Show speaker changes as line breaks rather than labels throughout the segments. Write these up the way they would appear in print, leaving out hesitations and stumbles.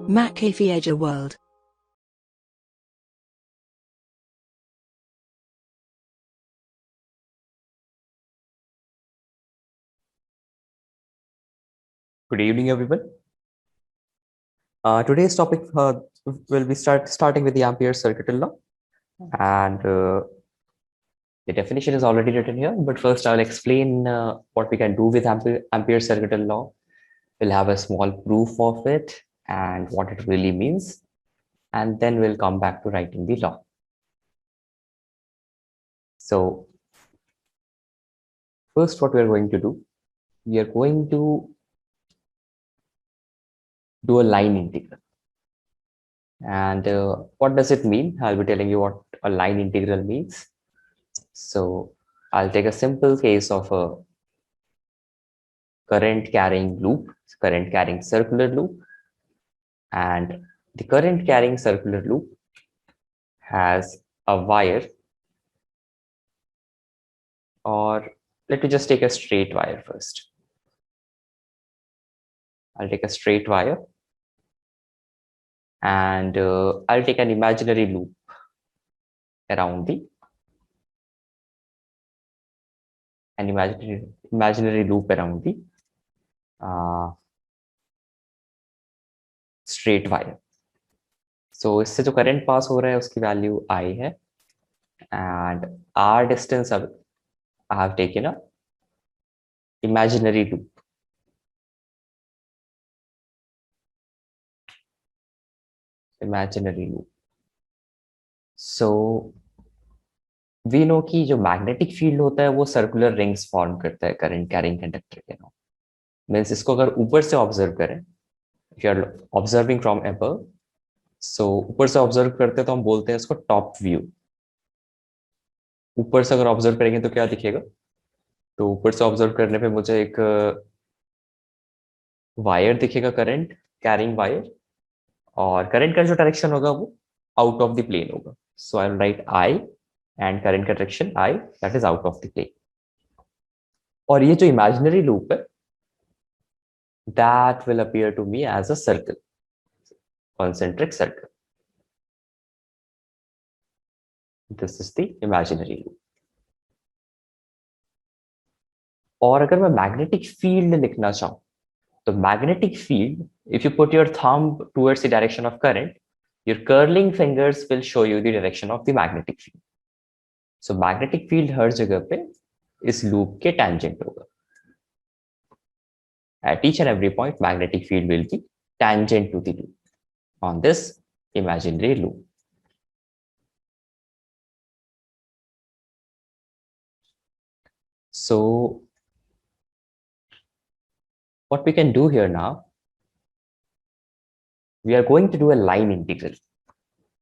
Macavieja World.
Good evening, everyone. Today's topic will be starting with the Ampere circuital law, and the definition is already written here. But first, I'll explain what we can do with Ampere circuital law. We'll have a small proof of it and what it really means, and then we'll come back to writing the law. So, first, what we are going to do, we are going to do a line integral. And what does it mean? I'll be telling you what a line integral means. So I'll take a simple case of a current carrying loop, current carrying circular loop. And the current carrying circular loop has a wire, or let me just take a straight wire first. I'll take a straight wire and I'll take an imaginary loop around imaginary loop around the straight wire. So इससे जो current pass हो रहा है उसकी value I है, and R distance I have taken a imaginary loop. Imaginary loop. So we know कि जो magnetic field होता है वो सर्कुलर रिंग्स फॉर्म करता है करंट कैरिंग कंडक्टर के नो मींस इसको अगर ऊपर से ऑब्जर्व करें, if you are observing from above, so ऊपर से ऑब्जर्व करते हैं तो हम बोलते हैं इसको टॉप व्यू. ऊपर से अगर ऑब्जर्व करेंगे तो क्या दिखेगा? तो ऊपर से ऑब्जर्व करने पे मुझे एक वायर दिखेगा, करंट कैरिंग वायर, और करंट का जो डायरेक्शन होगा वो आउट ऑफ द प्लेन होगा. So I will write I and current का direction I, that is out of the plane. और ये जो इमेजिनरी लूप है, that will appear to me as a circle, concentric circle. This is the imaginary loop. और अगर मैं magnetic field लिखना चाहूं तो magnetic field, if you put your thumb towards the direction of current, your curling fingers will show you the direction of the magnetic field. So magnetic field हर जगह पे इस loop के tangent होगा. At each and every point, magnetic field will be tangent to the loop on this imaginary loop. So what we can do here now, we are going to do a line integral.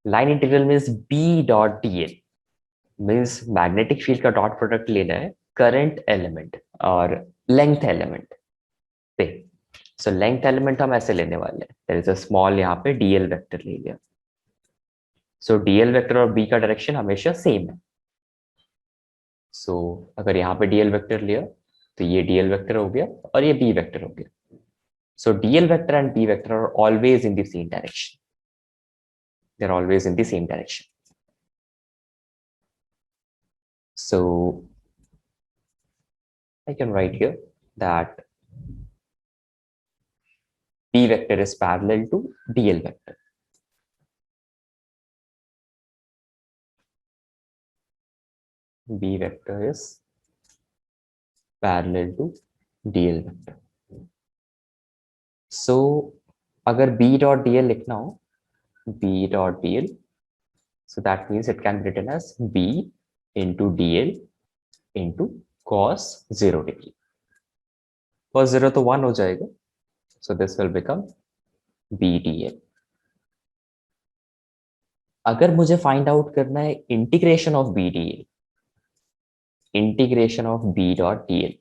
Line integral means B dot dl, means magnetic field का dot product लेना है current element और length element पे. So length element हम ऐसे लेने वाले हैं, there is a small यहाँ पे dl vector ले लिया. So dl vector और B का डायरेक्शन हमेशा सेम है. So अगर यहाँ पे dl vector लिया तो ये dl vector हो गया और ये B vector हो गया. So dl vector and B vector are always in the same direction. They're always in the same direction. So I can write here that B vector is parallel to dl vector. B vector is parallel to dl vector. So अगर B dot dl लिखना हो, B dot dl, so that means it can be written as B into dl into cos 0 degree. Cos 0 तो 1 हो जाएगा, so this will become B dl. अगर मुझे find out करना है integration of B dl, integration of B dot dl,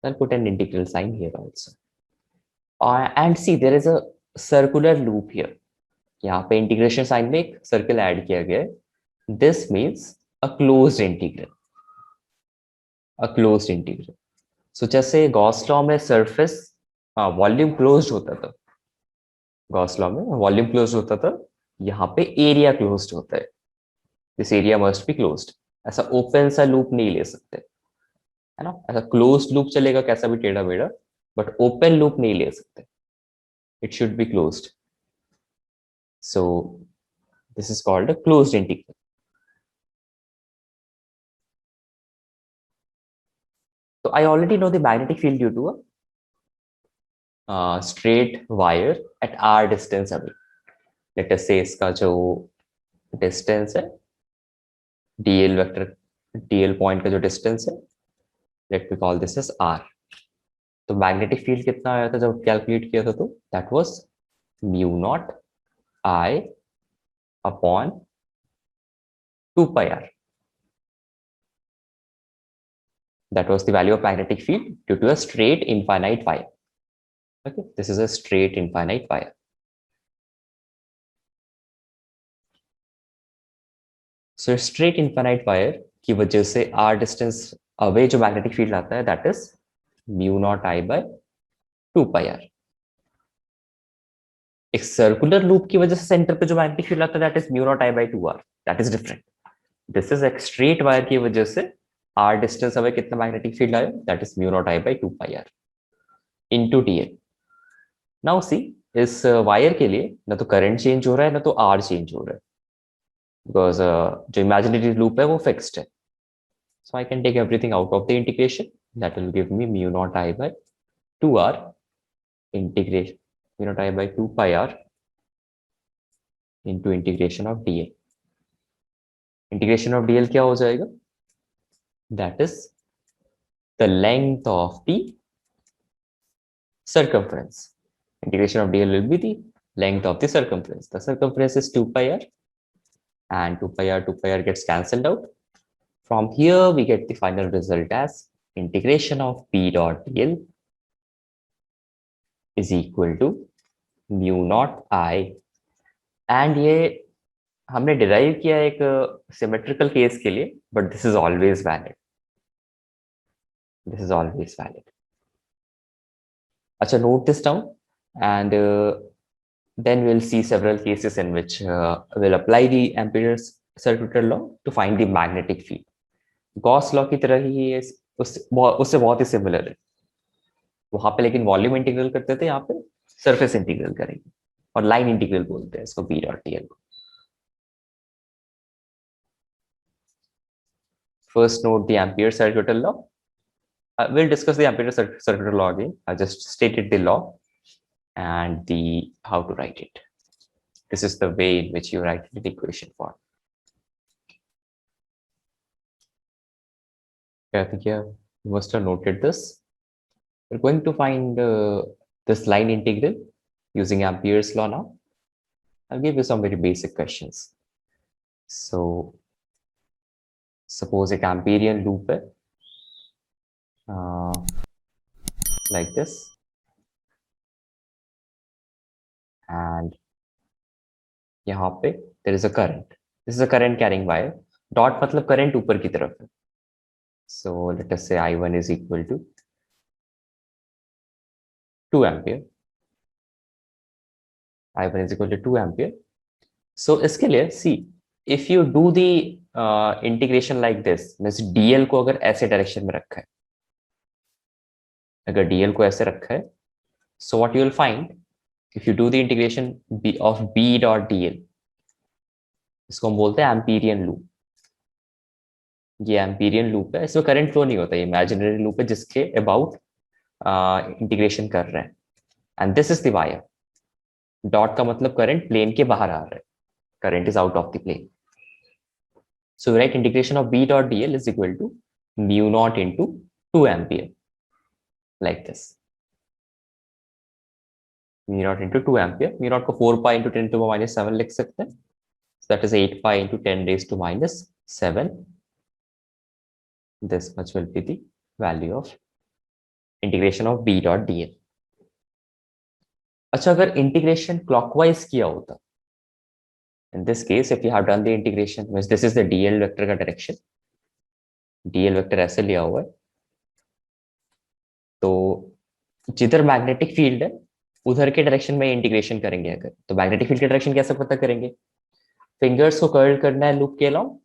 I'll put an integral sign here also. And see, there is a circular loop here. यहाँ पे integration sign में एक circle add किया गया है. This means a closed integral. A closed integral. So जैसे Gauss law में surface हाँ वॉल्यूम क्लोज्ड होता था, गॉस लॉ में वॉल्यूम क्लोज्ड होता था, यहाँ पे एरिया क्लोज्ड होता है, this area must be closed. ऐसा ओपन सा लूप नहीं ले सकते, है ना, ऐसा क्लोज्ड लूप चलेगा कैसा भी टेढ़ा मेढ़ा, बट ओपन लूप नहीं ले सकते, it should be closed. So this is called a closed integral. So I already know the magnetic field due to a straight wire at r distance away. Let us say इसका जो distance है dl vector, dl point का जो distance है, let me call this as r. तो magnetic field कितना आया था जब calculate किया था, तो that was mu naught I upon 2 pi r. That was the value of magnetic field due to a straight infinite wire. Okay, this is a straight infinite wire. So straight infinite wire की वजह से r distance away जो magnetic field आता है that is mu naught I by 2 pi R. एक circular loop की वजह से सेंटर पे जो मैग्नेटिक फील्ड आता है that is mu naught I by 2 R, that is different. This is एक स्ट्रेट वायर की वजह से r डिस्टेंस अवे कितना मैग्नेटिक फील्ड आया, that is mu naught I by 2 pi R into dl। Now see इस wire के लिए ना तो करंट चेंज हो रहा है ना तो r चेंज हो रहा है, बिकॉज जो इमेजिनरी लूप है वो फिक्स्ड है। So I can take everything out of the integration. That will give me mu naught I by 2r integration mu naught I by 2 pi r into integration of dl. Integration of dl क्या हो जाएगा? That is the length of the circumference. Integration of dl will be the length of the circumference. The circumference is 2 pi r, and 2 pi r gets cancelled out. From here we get the final result as integration of p dot dl is equal to mu naught I, and ये हमने derive किया एक symmetrical case के लिए, but this is always valid, this is always valid. अच्छा, note this down and then we'll see several cases in which we'll apply the Ampere's circular law to find the magnetic field. Gauss law की तरह ही ये उससे बहुत ही similar है, वहां पे लेकिन वॉल्यूम इंटीग्रल करते थे, यहाँ पे सरफेस इंटीग्रल करेंगे और लाइन इंटीग्रल बोलते हैं इसको बी डॉट डी एल को। First note the Ampere circular law. We'll discuss the Ampere circular law again. I just stated the law and the how to write it. This is the way in which you write the equation form. I think you must have noted this. We're going to find this line integral using Ampere's law now. I'll give you some very basic questions. So, suppose एक Amperian loop है, like this, and यहाँ पे there is a current. This is a current carrying wire. Dot मतलब current ऊपर की तरफ है. So let us say I1 is equal to 2 ampere. I1 is equal to 2 ampere. So इसके लिए see, if you do the integration like this, means dl को अगर ऐसे डायरेक्शन में रखा है, अगर dl को ऐसे रखा है, so what you will find if you do the integration of b dot dl, इसको हम बोलते हैं एम्पीरियन लूप। ये एम्पीरियन लूप है, इसमें करंट फ्लो नहीं होता, ये इमेजिनरी लूप है जिसके अबाउट इंटीग्रेशन कर रहे हैं, and this is the wire. Dot का मतलब करंट प्लेन के बाहर आ रहा है, current is out of the plane. So right integration of B dot D L is equal to mu naught into 2 ampere, like this. Mu naught into 2 ampere, mu naught को 4 पाई into 10 to minus 7 लिख सकते हैं, that is 8 pi into 10 raise to minus 7. This much will be the value of integration of b dot dl. अच्छा, अगर integration clockwise किया होता, in this case if you have done the integration, means this is the dl vector का direction, dl vector ऐसे लिया हुआ है, तो जिधर मैग्नेटिक फील्ड है उधर के डायरेक्शन में इंटीग्रेशन करेंगे। अगर तो मैग्नेटिक फील्ड के डायरेक्शन कैसे पता करेंगे? फिंगर्स को कर्ल करना है लूप के अलोंग।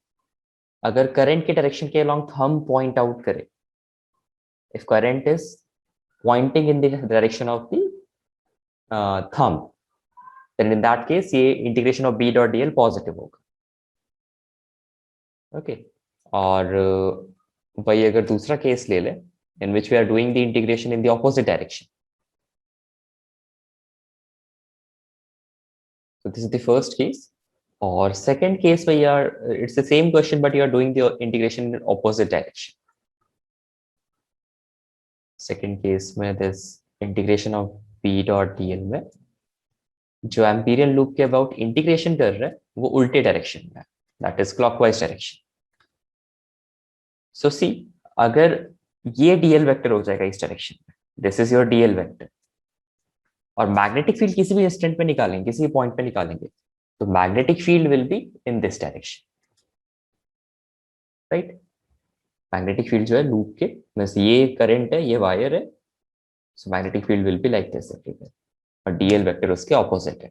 अगर करंट के डायरेक्शन के अलोंग थंब पॉइंट आउट करे, if current is pointing in the direction of the thumb, then in that case ये integration of B dot dl positive होगा। ओके और वही अगर दूसरा केस ले ले in which we are doing the integration in the opposite direction, so this is the first case. Or second case where you are, it's the same question but you are doing the integration in opposite direction. Second case में this integration of b dot dl में जो Amperian loop के about integration कर रहा है वो उल्टे direction में, दैट इज क्लॉकवाइज डायरेक्शन। सो सी, अगर ये डीएल वेक्टर हो जाएगा इस डायरेक्शन में, this is your DL vector, और मैग्नेटिक फील्ड किसी भी इंस्टेंट पे निकालेंगे, किसी भी पॉइंट पे निकालेंगे, तो magnetic field will be in this direction, right? Magnetic field जो है लूप के, बस ये करंट है, ये वायर है, so magnetic field will be like this everywhere, और डीएल वेक्टर उसके ऑपोजिट है।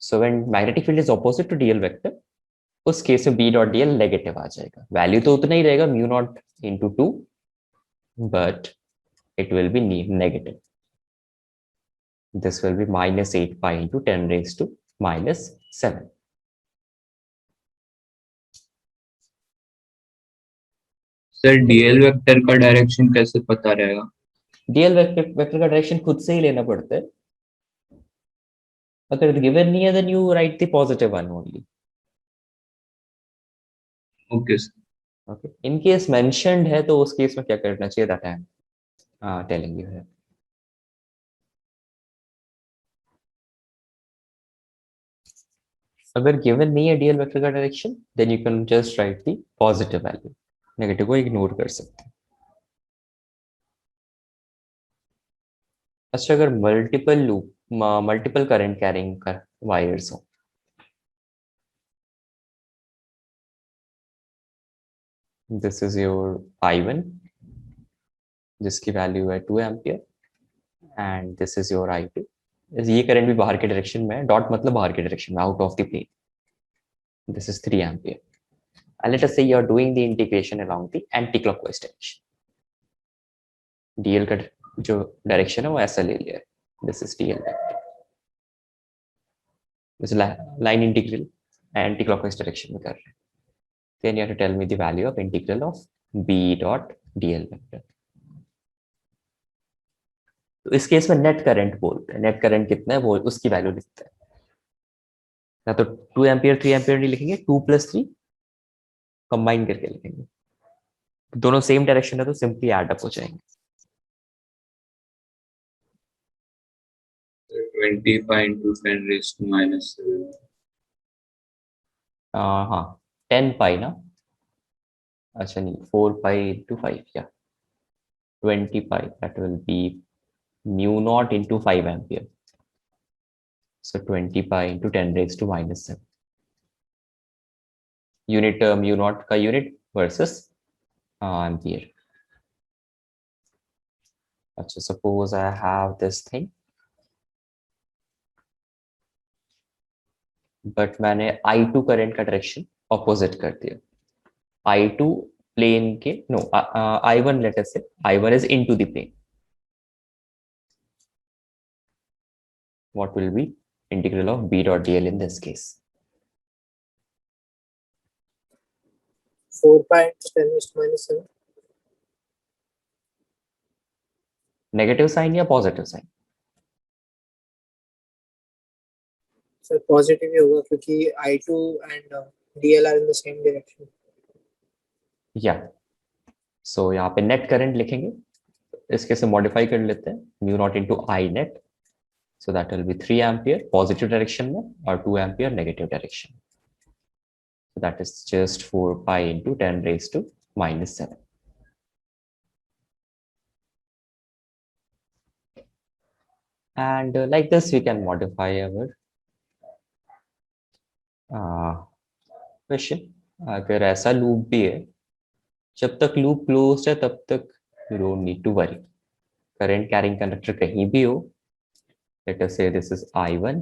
So when magnetic field is opposite to DL vector, उस केस में बी डॉट डीएल नेगेटिव आ जाएगा। वैल्यू तो उतना ही रहेगा mu naught into 2, but it will be negative. This will be -8 pi into 10 raised to -7।
Sir DL vector का direction कैसे पता रहेगा?
डीएल वेक्टर का डायरेक्शन खुद से ही लेना पड़ता है। अगर गिवन नहीं है then you write the positive one only.
Okay sir.
Okay, in case mentioned है तो उस केस में क्या करना चाहिए, that I am telling you है। अगर गिवन नहीं है डीएल वेक्टर का direction, then you can just write the positive value, negative को इग्नोर कर सकते हैं। अच्छा, अगर मल्टीपल करंट कैरिंग कर वायर्स हो, दिस इज योर I1 जिसकी वैल्यू है 2 ampere, and this is your I2। ये करंट भी बाहर के डायरेक्शन में है, डॉट मतलब बाहर के डायरेक्शन में, out of the plane. This is 3 ampere, and let us say you are doing the integration along the anti-clockwise direction। dl का जो डायरेक्शन है वो ऐसा ले लिया है, this is dl vector, this line integral anti clockwise direction में कर रहे हैं। then you have to tell me the value of integral of b dot dl vector। तो इस केस में नेट करंट बोलते हैं, नेट करंट कितना है वो उसकी वैल्यू लिखते हैं, ना तो 2 एम्पियर 3 एम्पियर नहीं लिखेंगे, 2 + 3 कंबाइन करके लिखेंगे, दोनों सेम डायरेक्शन है तो सिंपली ऐड अप हो जाएंगे।
25 into 10 raised to -7।
हाँ 10 पाई ना, अच्छा नहीं 4 पाई into 5, या 20 पाई, that will be mu naught into 5 ampere, so 20 pi into 10 raised to -7। Unit mu naught का यूनिट वर्सेस एम्पियर। अच्छा, suppose I have this thing, but मैंने I2 करंट का डायरेक्शन ऑपोजिट कर दिया। I2 प्लेन के, no I1, late us से I1 is into the plane, what will be integral of b dot dl in this case?
4 pi into 10 raised to -7।
Negative sign या positive sign?
Sir positive ही होगा क्योंकि I2 and DL are in the same direction।
या सो यहाँ पे net current लिखेंगे, इसके से modify कर लेते हैं, mu naught into I net, so that will be 3 ampere positive direction में और 2 ampere negative direction, so that is just 4 pi into 10 raised to -7। and like this we can modify our question। अगर ऐसा loop भी है जब तक loop closed है तब तक you don't need to worry. Current carrying conductor कहीं भी हो, लेट अस से दिस इज I1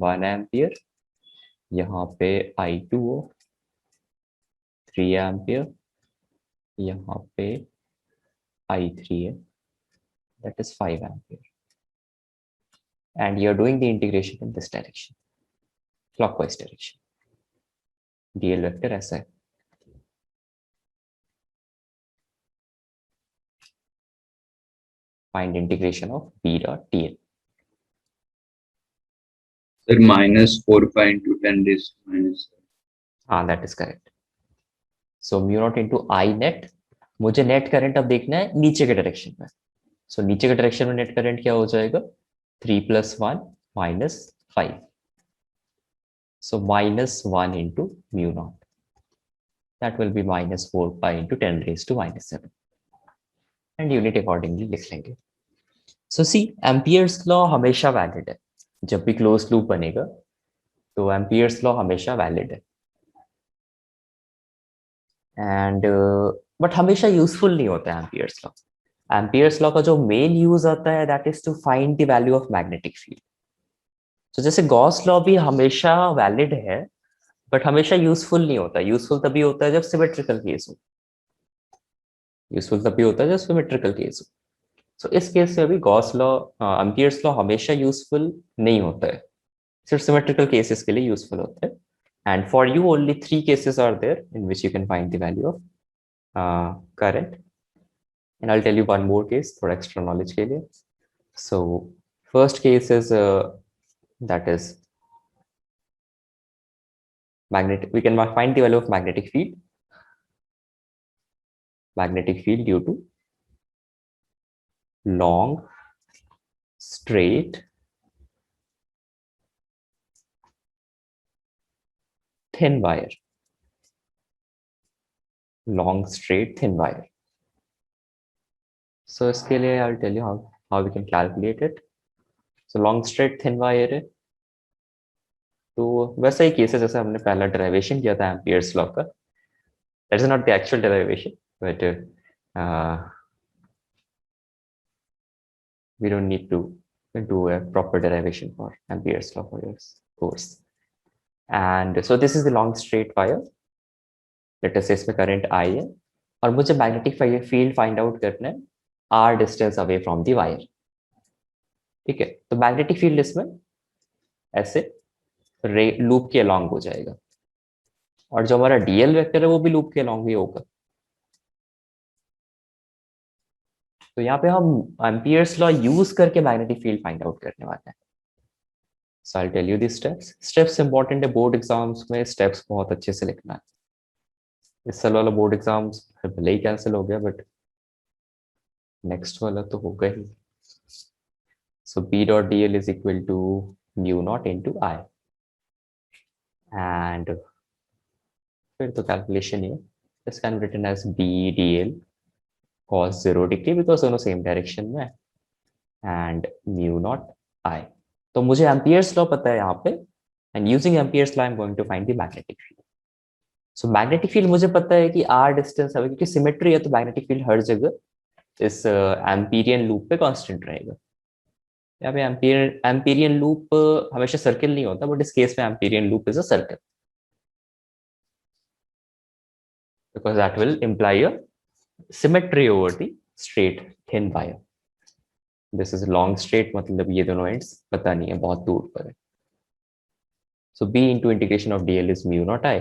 1 एम्पियर, यहाँ पे I2 हो 3 एम्पियर, यहाँ पे I3 है that is 5 ampere, and you're doing the integration in this direction, clockwise direction. dl vector ऐसा है. Find integration of b dot dl.
Sir, -4 pi into 10 raised to minus 7.
हाँ, that is correct. So mu naught into I net. मुझे net current अब देखना है नीचे के direction में. सो नीचे के डायरेक्शन में नेट करंट क्या हो जाएगा? 3 + 1 - 5. So -1 into mu naught. That will be -4 pi into 10 raised to -7. And unit accordingly लिख लेंगे. So see, Ampere's law हमेशा वैलिड है. जब भी क्लोज लूप बनेगा तो Ampere's law हमेशा वैलिड है. एंड बट हमेशा यूजफुल नहीं होता है एम्पियर्स लॉ. एम्पियर्स लॉ का जो मेन यूज आता है that is to find the value of magnetic field. तो जैसे गॉस लॉ भी हमेशा वैलिड है बट हमेशा यूजफुल नहीं होता. यूजफुल तभी होता है जब सिमेट्रिकल केस हो. यूजफुल तभी होता है जब सिमेट्रिकल केस हो. सो इस केस से अभी गॉस लॉ एम्पियर्स लॉ हमेशा यूजफुल नहीं होता है, सिर्फ सिमेट्रिकल केसेस के लिए यूजफुल होता है. And for you, only 3 cases are there in which you can find the value of current. And I'll tell you one more case for extra knowledge के लिए. So first case is that is magnetic. We can find the value of magnetic field. Magnetic field due to long, straight, thin wire. Long, straight, thin wire. So इसके लिए I'll tell you how we can calculate it. So long, straight, thin wire है. तो वैसा ही case है जैसे हमने पहला derivation किया था एम्पियर्स लॉ का. That is not the actual derivation but we don't need to do a proper derivation for Ampere's law for your course. And so this is the long straight wire. Let us say इसमें current I है और मुझे magnetic field find out करना है r distance away from the wire. ठीक है, तो magnetic field इसमें ऐसे लूप के along हो जाएगा और जो हमारा dl वेक्टर है वो भी लूप के along ही होगा. तो यहाँ पे हम एम्पियर्स लॉ यूज करके मैग्नेटिक फील्ड फाइंड आउट करने वाले हैं. So I tell you the steps. Steps important है बोर्ड एग्जाम्स में, स्टेप्स बहुत अच्छे से लिखना है. इस साल वाला बोर्ड एग्जाम्स भले ही कैंसिल हो गया बट नेक्स्ट वाला तो होगा ही. So B dot dl is equal to mu naught into I. And फिर तो कैलकुलेशन ही है. This can be written as B dl cos 0 degree because दोनों सेम डायरेक्शन में है एंड म्यू नॉट I. तो मुझे एम्पियर्स लॉ पता है यहाँ पे and using Ampere's law I am going to find the magnetic field. So magnetic field मुझे पता है कि r डिस्टेंस है क्योंकि सिमेट्री है तो मैग्नेटिक फील्ड हर जगह इस एम्पीरियन लूप पे कांस्टेंट रहेगा. यहाँ पे एम्पीरियन लूप हमेशा सर्किल नहीं होता बट इस केस में Amperian loop is a circle because that will imply a symmetry over the straight thin wire. This is long straight मतलब ये दोनों ends पता नहीं है, बहुत दूर पर है. So B into integration of dl is mu naught I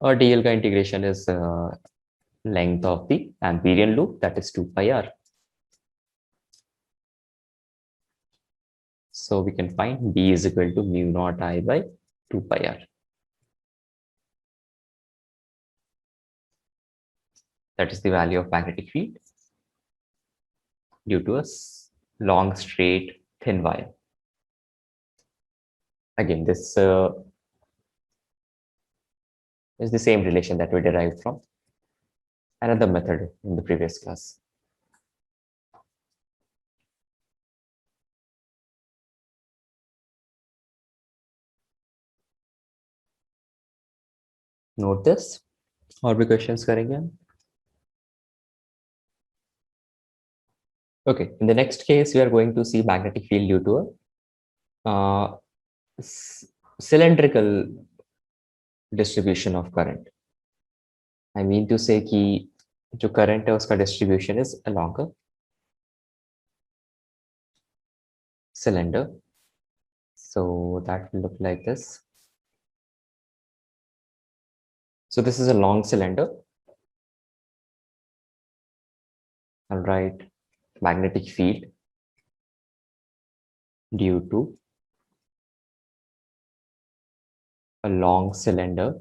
और dl का integration is length of the Amperian loop that is 2 pi r. So we can find B is equal to mu naught I by 2 pi r. That is the value of magnetic field due to a long straight thin wire. Again, this is the same relation that we derived from another method in the previous class. Note this. और भी questions करेंगे हम. Okay, in the next case, we are going to see magnetic field due to a cylindrical distribution of current. I mean to say कि जो current है उसका distribution is along a cylinder. So that will look like this. So this is a long cylinder. All right, magnetic field due to a long cylinder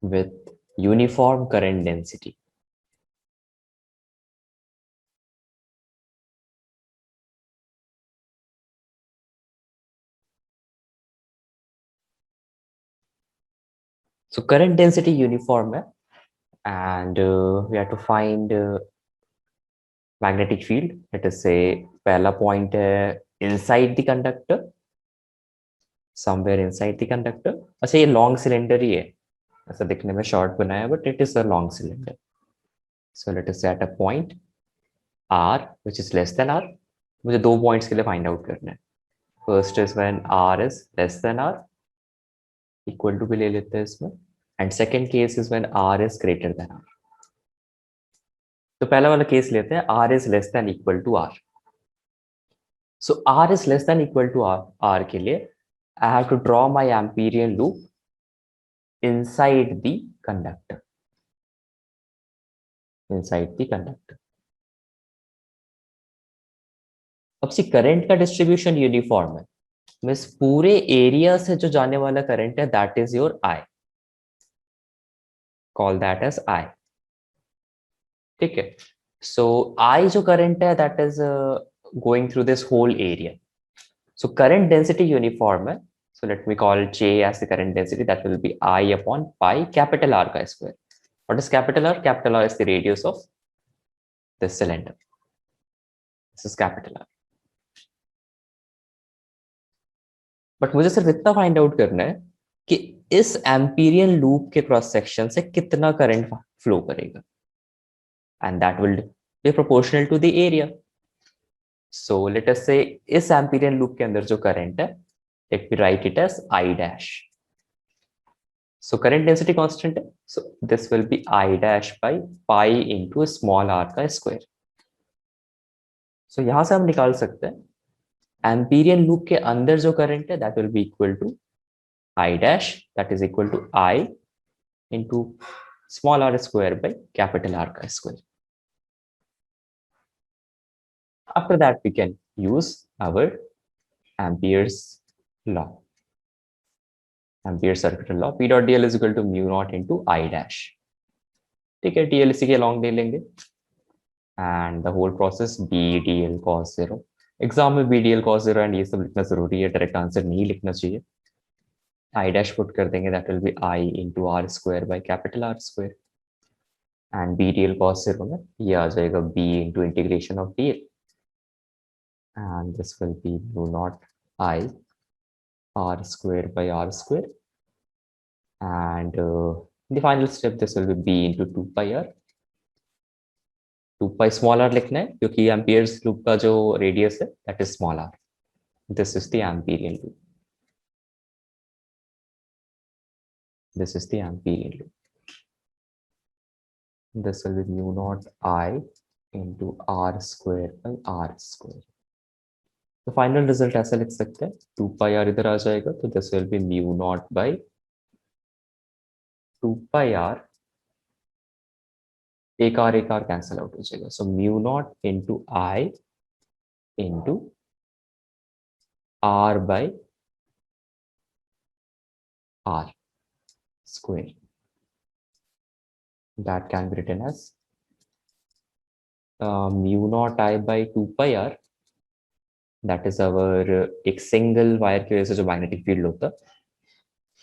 with uniform current density. So current density uniform है, and we have to find magnetic field. Let us say पहला point है inside the conductor, somewhere inside the conductor. अच्छा ये long cylinder ही है, ऐसा दिखने में short बनाया, but it is a long cylinder. So let us say at a point R which is less than R. मुझे दो points के लिए find out करना है. First is when R is less than R, equal to भी ले लेते हैं इसमें, and second case is when R is greater than R. तो पहला वाला केस लेते हैं, R is less than equal to R. So R is less than equal to R के लिए I have to draw my Amperian loop inside the conductor. Inside the conductor. अब सी current का distribution uniform है, means पूरे area से जो जाने वाला करंट है that is your I. Call that as I. ठीक है. So I जो करंट है that is going through this whole area. So current density uniform है. So let me call J as the current density. That will be I upon pi capital R का square. What is capital R? Capital R is the radius of this cylinder. This is capital R. But मुझे सिर्फ इतना find out करना है कि इस Amperian loop के cross section से कितना करंट फ्लो करेगा, and that will be proportional to the area. So let us say इस एम्पीरियन लूप के अंदर जो करंट है, let me write it as I dash. So current density constant है, so this will be I dash by pi into small r का square. So यहाँ से हम निकाल सकते हैं एम्पीरियन लूप के अंदर जो करंट है that will be equal to I dash, that is equal to I into small r square by capital R का square. After that we can use our Ampere's law. Ampere's circuital law. P dot dl is equal to mu naught into I dash. ठीक है, dl इसी के along ले लेंगे, and the whole process b dl cos 0. Exam में b dl cos 0 and ये सब लिखना जरूरी है, डायरेक्ट आंसर नहीं लिखना चाहिए. I dash पुट कर देंगे, that will be I into r square by capital R square, and b dl cos 0 में ये आ जाएगा b into integration of dl, and this will be mu naught I r square by r square, and the final step this will be b into 2 pi r. 2 pi small r लिखना है क्योंकि amperes loop का जो radius है that is small r. This is the Amperian loop. This is the Amperian loop. This will B mu naught I into r square by r square. तो final result ऐसा लिख सकते हैं, 2 pi r इधर आ जाएगा तो this will B mu naught by 2 pi r, एक r cancel out हो जाएगा, सो mu naught into I into r by r square. That can be written as mu naught I by 2 pi r, that is our एक single wire की वजह से जो magnetic field होता है,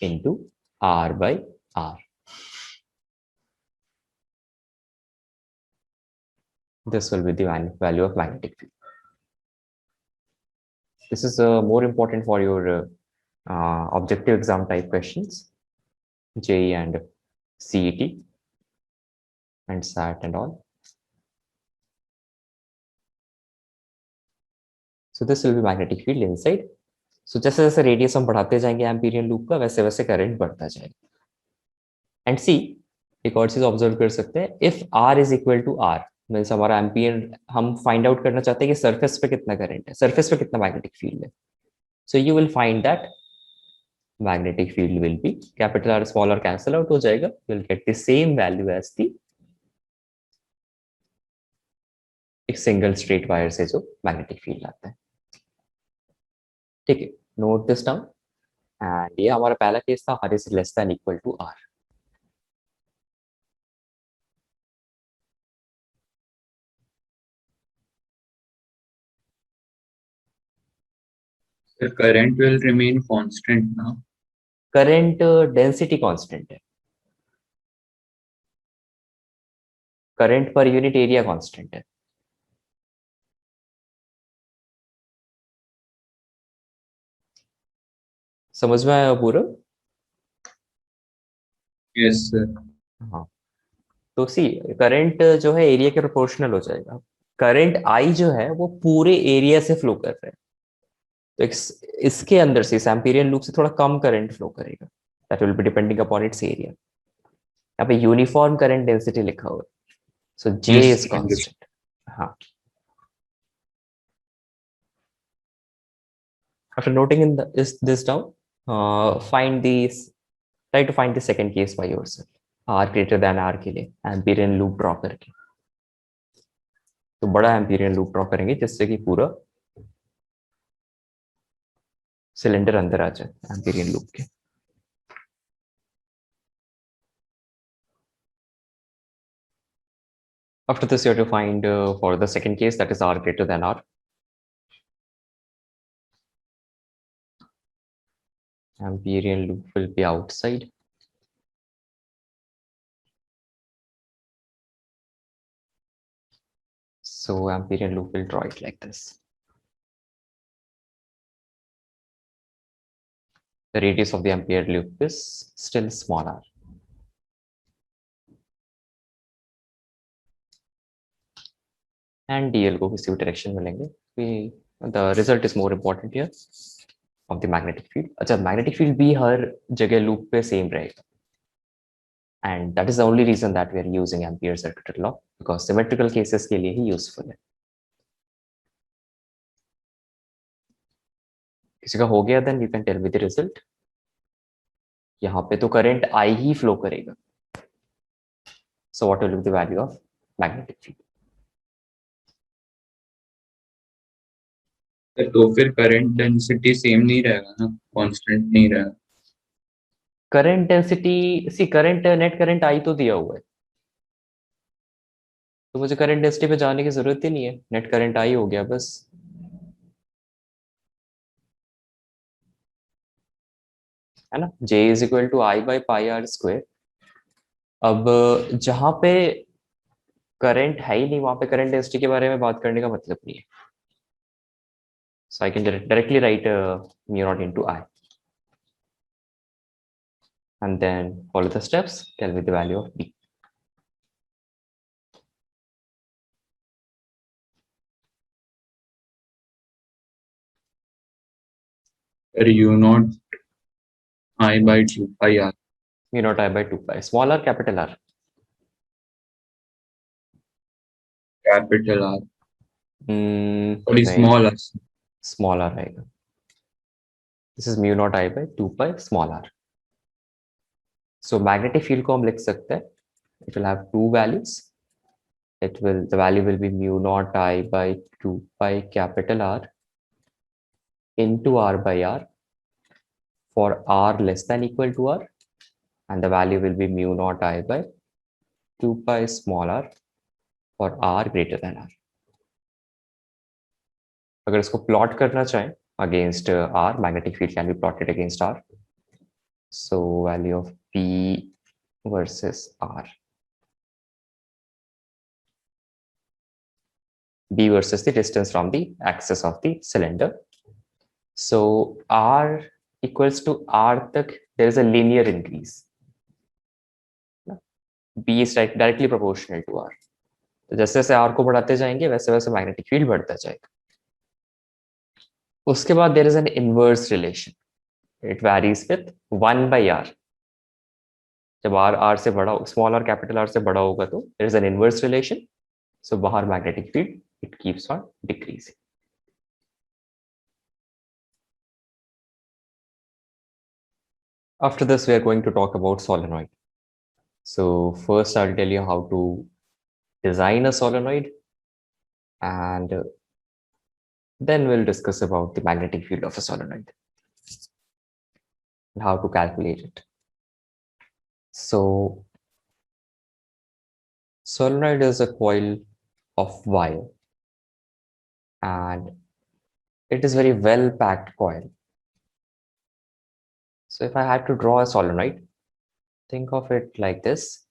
into r by r. This will be the value of magnetic field. This is more important for your objective exam type questions. JEE and CET and SAT and all. So this will be magnetic field inside. So जैसे जैसे radius हम बढ़ाते जाएंगे Amperian loop का, वैसे वैसे current बढ़ता जाएगा. एंड सी, एक और चीज ऑब्जर्व कर सकते हैं, if R is equal to R means हमारा एम्पीरियन, हम फाइंड आउट करना चाहते हैं कि सरफेस पे कितना करंट है, सरफेस पे कितना मैग्नेटिक फील्ड है. So you will find that magnetic field will be capital R small r cancel out हो जाएगा, you will get the same value as the एक सिंगल स्ट्रेट वायर से जो मैग्नेटिक फील्ड आता है. ठीक है, नोट दिस डाउन. एंड ये हमारा पहला केस था, R is less than equal to R.
The current will remain constant now.
Current density constant है, current per unit area constant है. समझ में आया पूरा?
Yes, sir.
हाँ, तो सी करंट जो है एरिया के प्रोपोर्शनल हो जाएगा. करंट आई जो है वो पूरे एरिया से फ्लो कर रहा है, तो इसके अंदर से, इस एम्पीरियन लूप से थोड़ा कम करंट फ्लो करेगा. That will be depending upon its area. यहाँ पे यूनिफॉर्म करंट डेंसिटी लिखा हुआ है, सो J
Yes,
इज कांस्टेंट. हाँ, after noting in this down, try to find the second case by yourself. R greater than R के लिए Amperian loop draw करके, तो बड़ा एम्पीरियन लूप ड्रॉ करेंगे जिससे कि पूरा सिलेंडर अंदर आ जाए एम्पीरियन लूप के. After this, you have to find for the second case, that is R greater than R. Amperian loop will be outside. So Amperian loop will draw it like this. The radius of the Ampere loop is still small r. And dl को किसी भी direction में लेंगे. The result is more important here of the magnetic field. अच्छा, magnetic field भी हर जगह loop पे same रहेगा. And that is the only reason that we are using Ampere's circuitry law, because symmetrical cases के लिए ही useful है. किसी का हो गया, then you can tell me the result. यहाँ पे तो करंट I ही फ्लो करेगा. So what will be the value of magnetic field?
तो फिर करंट डेंसिटी सेम नहीं रहेगा ना, कांस्टेंट नहीं रहेगा.
Current density, see current, net current I तो दिया हुआ है, तो मुझे करंट डेंसिटी पे जाने की जरूरत ही नहीं है, नेट करंट I हो गया बस. है ना, J is equal to I by pi R square. अब जहां पे करंट है ही नहीं, वहां पे करंट डेंसिटी के बारे में बात करने का मतलब नहीं है. So I can directly write mu naught into I. And then follow the steps, tell me the value of B.
U naught I by 2 pi r.
Mu naught I by 2 pi. Small r, capital R.
Capital R. Sorry,
नहीं,
small r.
small r आएगा. This is mu naught I by 2 pi small r. So magnetic field को हम लिख सकते हैं. It will have two values. The value will be mu naught I by 2 pi capital R into R by R for R less than equal to R, and the value will be mu naught I by 2 pi small r for R greater than R. अगर इसको plot करना चाहें against R, magnetic field can be plotted against R. So value of P versus R. B versus the distance from the axis of the cylinder. So R equals to R तक there is a linear increase. B is directly proportional to R. तो जैसे जैसे R को बढ़ाते जाएंगे वैसे वैसे magnetic field बढ़ता जाएगा. उसके बाद there is an inverse relation. It varies with 1 by R. जब R से बड़ा, स्मॉल R कैपिटल R से बड़ा होगा तो there is an inverse relation. So बाहर magnetic field it keeps on decreasing. After this, we are going to talk about solenoid. So first, I'll tell you how to design a solenoid, and then we'll discuss about the magnetic field of a solenoid and how to calculate it. So solenoid is a coil of wire, and it is very well packed coil. So if I had to draw a solenoid, think of it like this.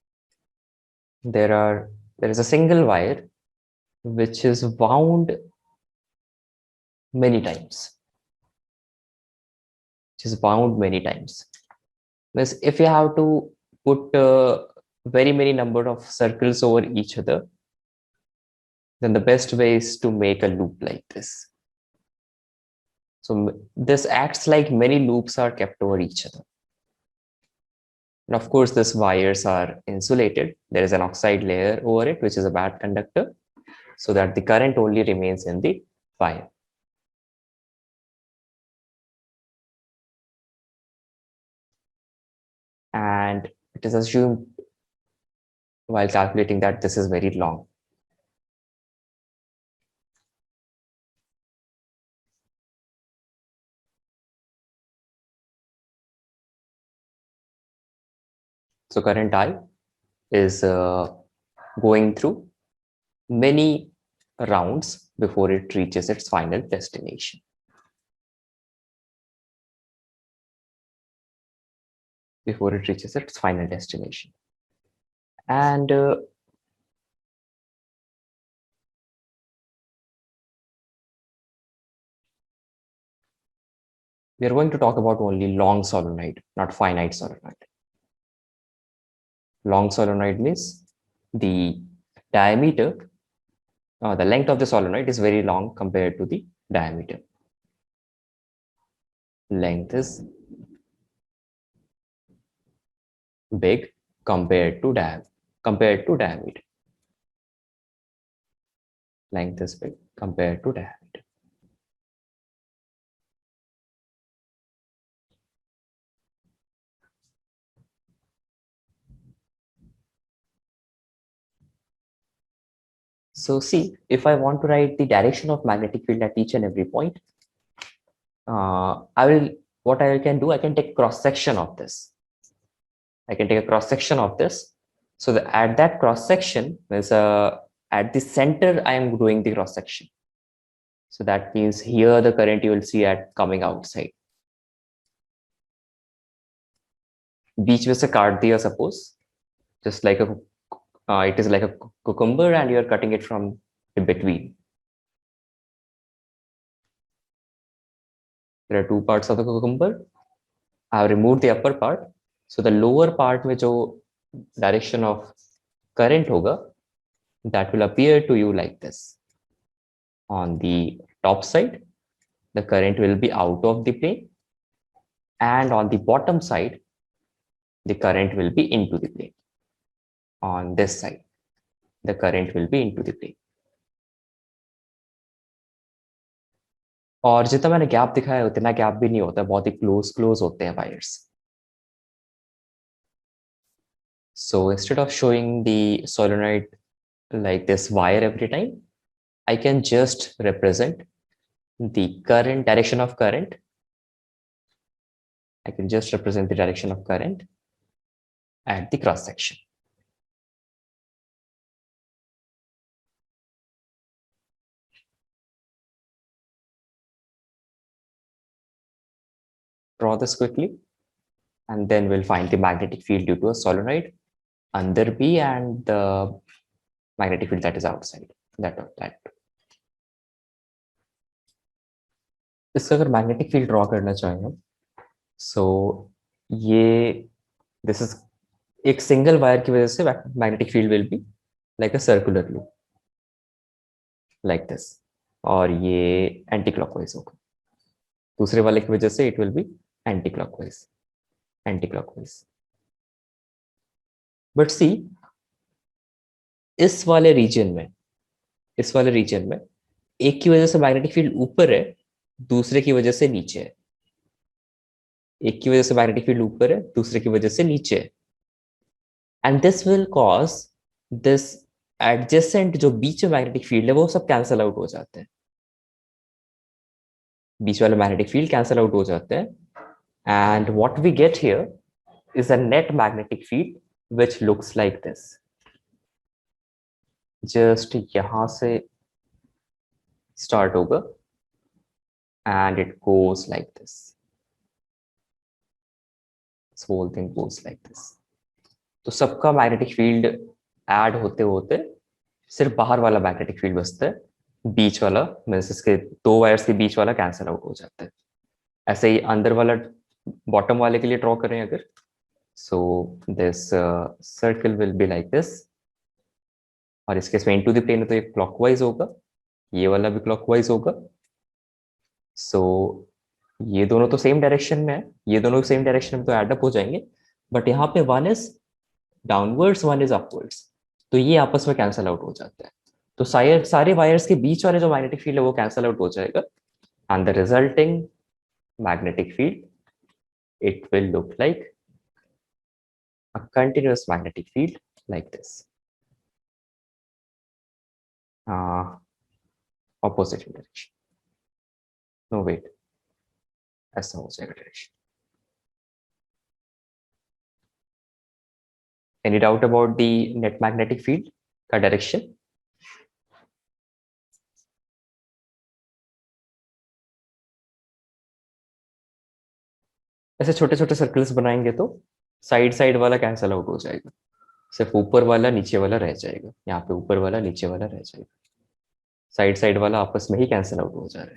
There is a single wire which is wound many times. Because if you have to put very many number of circles over each other, then the best way is to make a loop like this. So this acts like many loops are kept over each other. And of course, these wires are insulated. There is an oxide layer over it, which is a bad conductor, so that the current only remains in the wire. And it is assumed while calculating that this is very long. So current I is going through many rounds before it reaches its final destination. And we are going to talk about only long solenoid, not finite solenoid. Long solenoid means the diameter, the length of the solenoid is very long compared to the diameter. Length is big compared to diameter. Length is big compared to diameter. So see, if I want to write the direction of magnetic field at each and every point, what I can do, I can take cross section of this. So at that cross section, there's at the center, I am doing the cross section. So that means here the current you will see at coming outside. Beach में से काट दिया, suppose, just like it is like a cucumber and you are cutting it from in between. There are two parts of the cucumber. I have removed the upper part. So the lower part में जो direction of current होगा, that will appear to you like this. On the top side, the current will be out of the plane, and on the bottom side, the current will be into the plane. On this side, the current will be into the plane. और जितना मैंने gap दिखाया उतना gap भी नहीं होता, बहुत ही close होते हैं wires. So instead of showing the solenoid like this wire every time, I can just represent the current, direction of current. I can just represent the direction of current at the cross section. Draw this quickly, and then we'll find the magnetic field due to a solenoid under B and the magnetic field that is outside that. इसका अगर magnetic field draw करना चाहें हम, so ये this is एक single wire की वजह से magnetic field will be like a circular loop like this, और ये एंटी क्लॉकवाइज होगा। दूसरे वाले की वजह से it will be anti clockwise, anti clockwise. But see, इस वाले रीजन में, इस वाले रीजन में एक की वजह से मैग्नेटिक फील्ड ऊपर है, दूसरे की वजह से नीचे है। एक की वजह से मैग्नेटिक फील्ड ऊपर है, दूसरे की वजह से नीचे है। And this will cause this adjacent, जो बीच में मैग्नेटिक फील्ड है वो सब कैंसल आउट हो जाते हैं, बीच वाले मैग्नेटिक फील्ड कैंसल आउट हो जाते हैं। And what we get here is a net magnetic field which looks like this. Just यहां से स्टार्ट होगा and it goes like this. This whole thing goes like this. तो सबका magnetic field add होते होते सिर्फ बाहर वाला मैग्नेटिक फील्ड बचता है, बीच वाला मीन्स इसके दो वायर्स के बीच वाला कैंसिल आउट हो जाता है। ऐसे ही अंदर वाला बॉटम वाले के लिए ड्रॉ करें अगर, so this circle will be like this, और इसके इसमें इनटू द प्लेन है तो ये क्लॉकवाइज होगा, ये वाला भी क्लॉकवाइज होगा। सो ये दोनों तो सेम डायरेक्शन में है, ये दोनों सेम डायरेक्शन में तो एड अप हो जाएंगे, बट यहाँ पे one is downwards one is upwards, तो ये आपस में कैंसिल आउट हो जाता है। तो सारे वायर्स के बीच वाले जो मैग्नेटिक फील्ड है वो कैंसिल आउट हो जाएगा, and the resulting magnetic field it will look like a continuous magnetic field like this, opposite in direction. No wait, ऐसा हो जाएगा direction. Any doubt about the net magnetic field का direction? ऐसे छोटे छोटे circles बनाएंगे तो साइड साइड वाला कैंसल आउट हो जाएगा, सिर्फ ऊपर वाला नीचे वाला रह जाएगा, यहाँ पे ऊपर वाला नीचे वाला रह जाएगा, साइड साइड वाला आपस में ही कैंसल आउट हो जा रहा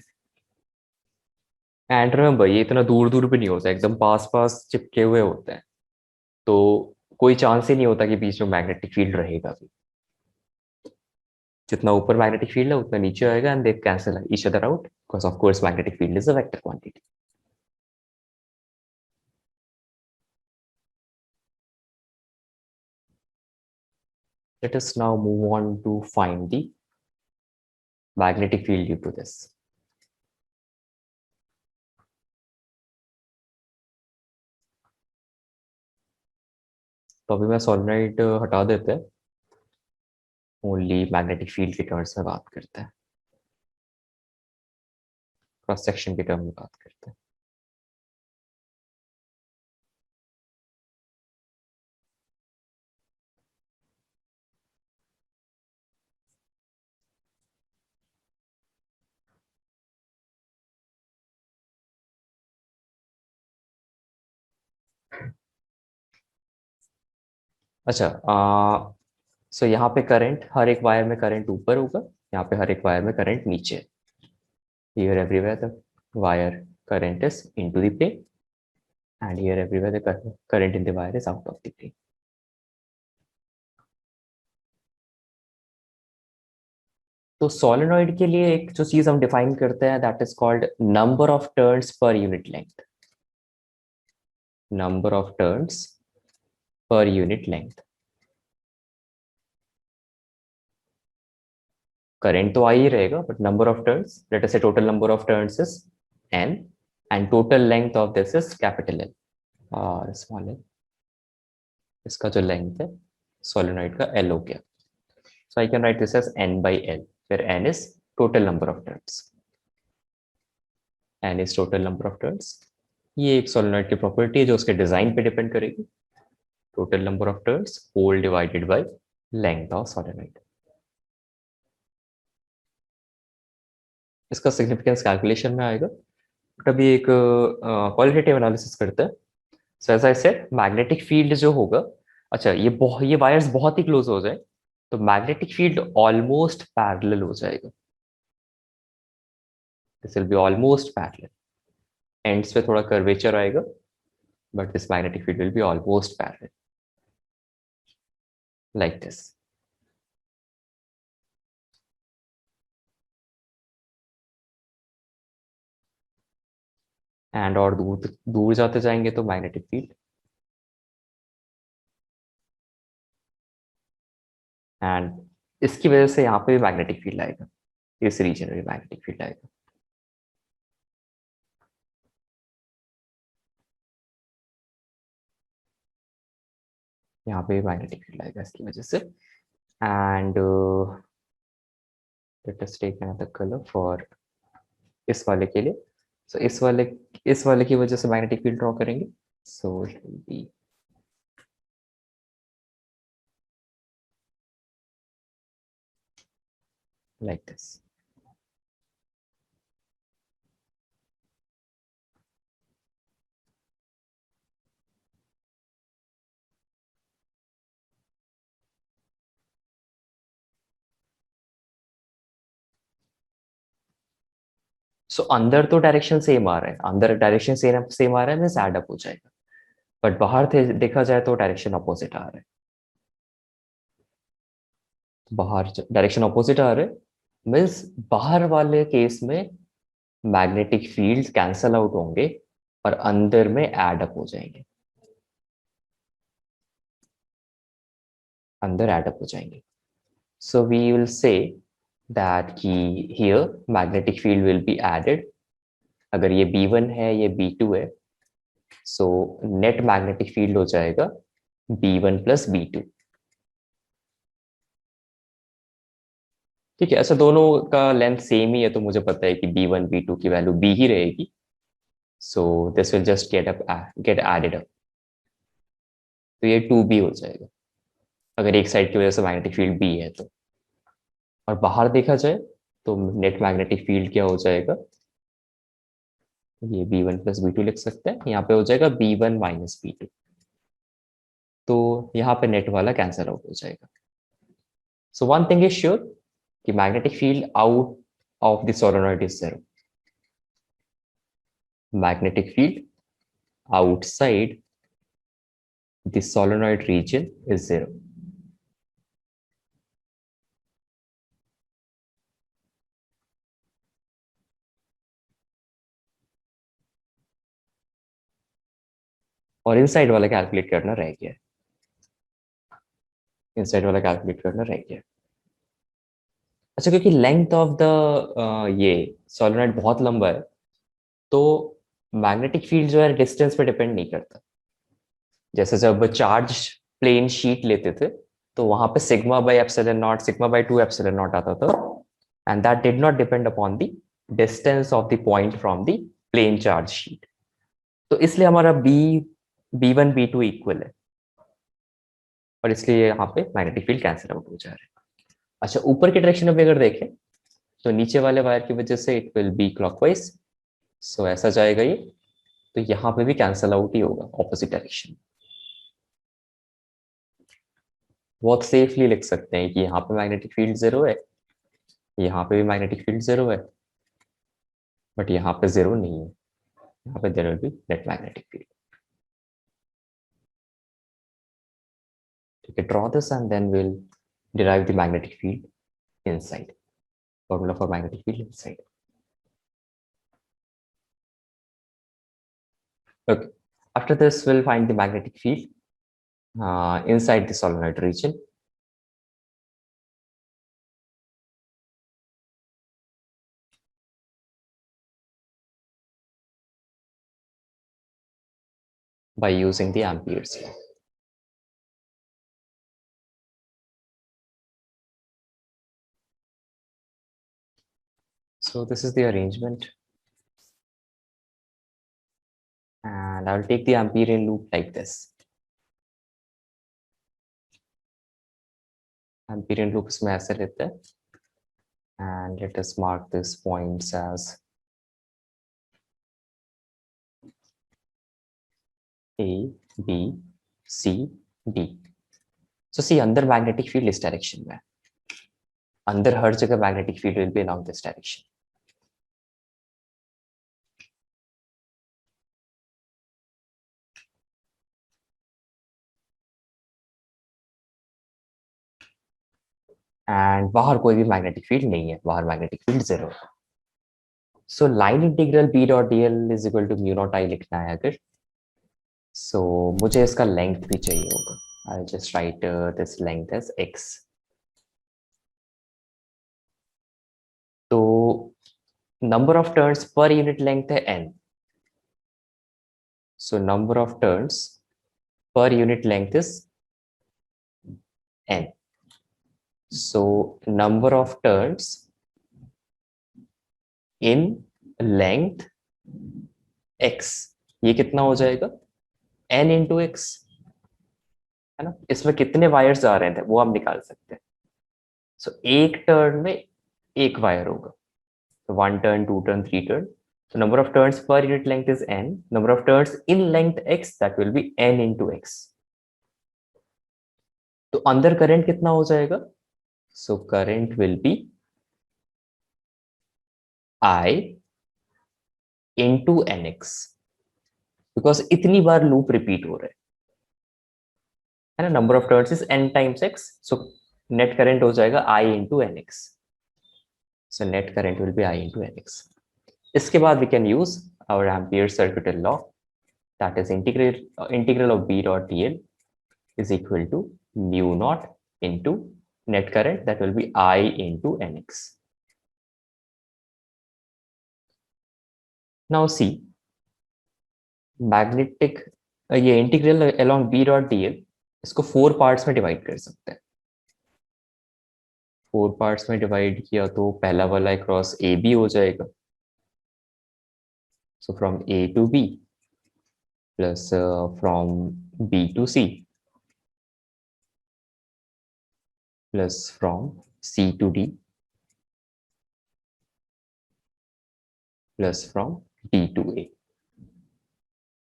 है। एंड रिमेंबर, ये इतना दूर दूर भी नहीं होता, एकदम पास पास चिपके हुए होते हैं, तो कोई चांस ही नहीं होता कि बीच में मैग्नेटिक फील्ड रहेगा भी। जितना ऊपर मैग्नेटिक फील्ड है उतना नीचे आएगा, and they cancel each other out because of course magnetic field is a vector quantity. Let us now move on to find the magnetic field due to this. तो अभी मैं सोलेनोइड हटा देते हैं, ओनली मैग्नेटिक फील्ड के terms में बात करते हैं, क्रॉस सेक्शन के टर्म में बात करते हैं। अच्छा, सो यहाँ पे करंट, हर एक वायर में करंट ऊपर होगा, यहाँ पे हर एक वायर में करंट नीचे। Here everywhere the wire current is into the plane, and here everywhere the current in the wire is out of the plane. तो सोलेनॉइड के लिए एक जो चीज हम डिफाइन करते हैं that is called number of turns per unit length, number of turns per unit length. Current तो आ ही रहेगा, but number of turns, let us say total number of turns is n, and total length of this is capital L और small l। इसका जो length है solenoid का L हो गया, so I can write this as n by L, where n is total number of turns, n is total number of turns। ये एक solenoid की प्रॉपर्टी है जो उसके डिजाइन पे डिपेंड करेगी, total number of turns whole divided by length of solenoid. इसका significance calculation में आएगा, बट अभी एक क्वालिटेटिव एनालिसिस करते हैं। So as I said, magnetic field जो होगा, अच्छा ये वायर्स बहुत ही क्लोज हो जाए तो मैग्नेटिक फील्ड ऑलमोस्ट पैरेलल हो जाएगा, this will be almost parallel. Ends पे थोड़ा कर्वेचर आएगा, but this magnetic field will be almost parallel. like this. And और दूर दूर जाते जाएंगे तो मैग्नेटिक फील्ड, एंड इसकी वजह से यहाँ पे भी मैग्नेटिक फील्ड आएगा, इस रीजन में भी मैग्नेटिक फील्ड आएगा. यहाँ पे भी मैग्नेटिक फील्ड आएगा इसकी वजह से. And let us take another colour for इस वाले के लिए. सो इस वाले की वजह से मैग्नेटिक फील्ड ड्रॉ करेंगे. So it will B like this. सो अंदर तो डायरेक्शन सेम आ रहा है, अंदर डायरेक्शन सेम आ रहा है, मीन्स एड अप हो जाएगा. बट बाहर देखा जाए तो डायरेक्शन अपोजिट आ रहा है. बाहर डायरेक्शन अपोजिट आ रहा है, मीन्स बाहर वाले केस में मैग्नेटिक फील्ड कैंसल आउट होंगे और अंदर में एड अप हो जाएंगे, अंदर एड अप हो जाएंगे. So we will say that कि here magnetic field will be added. अगर ये B1 है, ये B2 है, सो नेट मैग्नेटिक फील्ड हो जाएगा B1 प्लस B2. ठीक है, ऐसा दोनों का लेंथ सेम ही है तो मुझे पता है कि B1 B2 की वैल्यू B ही रहेगी. So this will just get added up. तो ये 2B हो जाएगा अगर एक साइड की वजह से मैग्नेटिक फील्ड B है तो. और बाहर देखा जाए तो नेट मैग्नेटिक फील्ड क्या हो जाएगा, ये B1 प्लस B2 लिख सकते हैं, यहाँ पे हो जाएगा B1 माइनस B2. तो यहाँ पे नेट वाला कैंसल आउट हो जाएगा. So one thing is sure कि magnetic field out of the solenoid is zero. Magnetic field outside the solenoid region is zero. और इनसाइड वाला कैलकुलेट करना रह गया, इनसाइड वाला कैलकुलेट करना रह गया. अच्छा, क्योंकि लेंथ ऑफ द ये सोलेनॉइड बहुत लंबा है तो मैग्नेटिक फील्ड जो है डिस्टेंस पे डिपेंड नहीं करता. जैसे जब चार्ज प्लेन शीट लेते थे तो वहां पे sigma by epsilon naught, sigma by 2 epsilon naught आता था, and that did not depend upon the distance of the point from the plane charge sheet. तो इसलिए हमारा B1 B2 इक्वल है और इसलिए यहाँ पे मैग्नेटिक फील्ड कैंसिल आउट हो जा रहा है. अच्छा, ऊपर के डायरेक्शन में भी अगर देखें तो नीचे वाले वायर की वजह से इट विल बी क्लॉकवाइज. सो ऐसा जाएगा ये, तो यहाँ पे भी कैंसिल आउट ही होगा ऑपोजिट डायरेक्शन. बहुत सेफली लिख सकते हैं कि यहाँ पे मैग्नेटिक फील्ड जीरो है, यहाँ पे भी मैग्नेटिक फील्ड जीरो है, बट यहाँ पे जीरो नहीं है, यहाँ पे there will be net magnetic field. ठीक है, draw this and then will derive the magnetic field inside. Formula for magnetic field inside. Okay. After this, we'll find the magnetic field inside the solenoid region. By using the Ampere's law. So this is the arrangement. And I'll take the Amperian loop like this. Amperian loop इसमें ऐसे लेते हैं. And let us mark these points as A, B, C, D. So see, अंदर magnetic field इस direction में है. अंदर हर जगह magnetic field will be along this direction. And बाहर कोई भी मैग्नेटिक फील्ड नहीं है, बाहर मैग्नेटिक फील्ड 0 है। So line integral B dot D L is equal to mu naught I लिखना है अगर, सो मुझे इसका लेंथ भी चाहिए होगा। I just write this length as X. तो number of turns per unit length है n, so number of turns per unit length is n, so number of turns in length x, ये कितना हो जाएगा n into x, है ना। इसमें कितने वायर्स आ रहे थे वो हम निकाल सकते हैं। सो एक टर्न में एक वायर होगा, तो 1 turn 2 turn 3 turn, so number of turns per unit length is n, number of turns in length x, that will be n into x। तो अंदर करंट कितना हो जाएगा, so current will be I into nx, because इतनी बार loop repeat हो रहा है ना। Number of turns is n times x, so net current हो जाएगा I into nx, so net current will be I into nx। इसके बाद we can use our Ampere circuital law, that is integral of b dot dl is equal to mu naught into net current, that will be I into nx। Now see, magnetic ये integral along b dot dl, इसको 4 parts में divide कर सकते हैं। 4 parts में divide किया तो पहला वाला अक्रॉस ए बी हो जाएगा, so from A to B plus from B to C plus from C to D plus from D to A.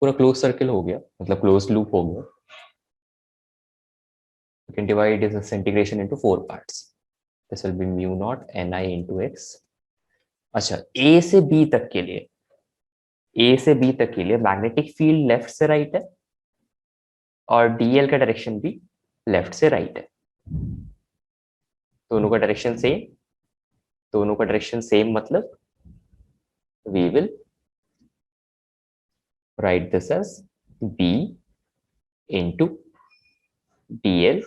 पूरा क्लोज सर्किल हो गया, मतलब क्लोज लूप हो गया। You can divide this integration into 4 parts. This will be mu naught ni into x। अच्छा, a से b तक के लिए, a से b तक के लिए मैग्नेटिक फील्ड लेफ्ट से राइट है और dl का डायरेक्शन भी लेफ्ट से राइट है। दोनों का डायरेक्शन सेम, दोनों का डायरेक्शन सेम मतलब we will write this as b into dl